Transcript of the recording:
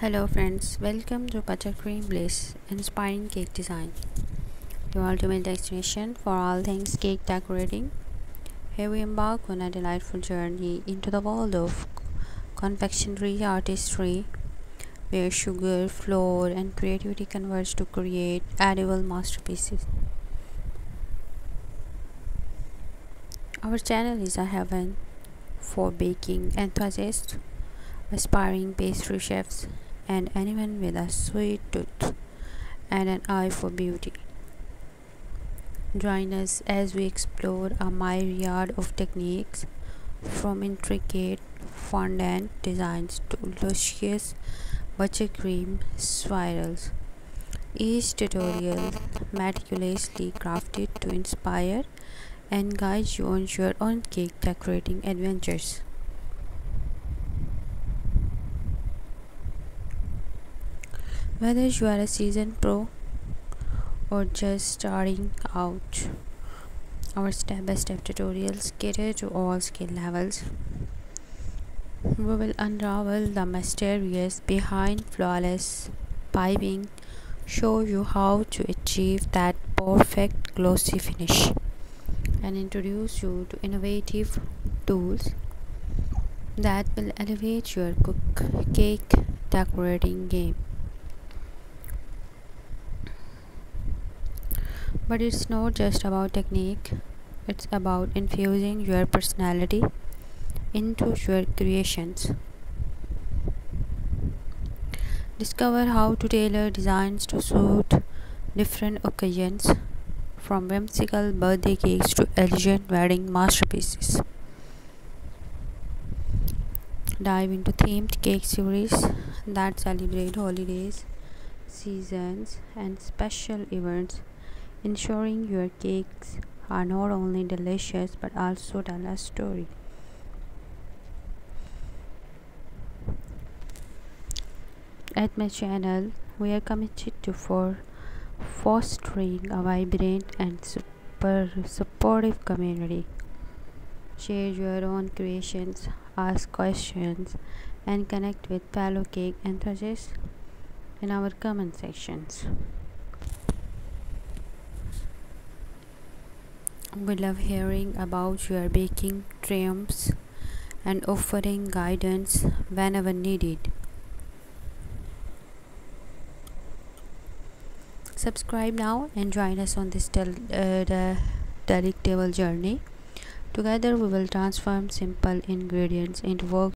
Hello friends, welcome to Buttercream Bliss, inspiring cake design, your ultimate destination for all things cake decorating. Here we embark on a delightful journey into the world of confectionery artistry, where sugar, flour, and creativity converge to create edible masterpieces. Our channel is a heaven for baking enthusiasts, aspiring pastry chefs, and anyone with a sweet tooth and an eye for beauty. Join us as we explore a myriad of techniques, from intricate fondant designs to luscious buttercream swirls. Each tutorial meticulously crafted to inspire and guide you on your own cake decorating adventures. Whether you are a seasoned pro or just starting out, our step-by-step tutorials cater to all skill levels. We will unravel the mysterious behind flawless piping, show you how to achieve that perfect glossy finish, and introduce you to innovative tools that will elevate your cake decorating game. But it's not just about technique, it's about infusing your personality into your creations. Discover how to tailor designs to suit different occasions, from whimsical birthday cakes to elegant wedding masterpieces. Dive into themed cake series that celebrate holidays, seasons, and special events, ensuring your cakes are not only delicious but also tell a story. At my channel, we are committed to fostering a vibrant and supportive community. Share your own creations, ask questions, and connect with fellow cake enthusiasts in our comment sections. We love hearing about your baking triumphs and offering guidance whenever needed. Subscribe now and join us on this delectable journey. Together we will transform simple ingredients into work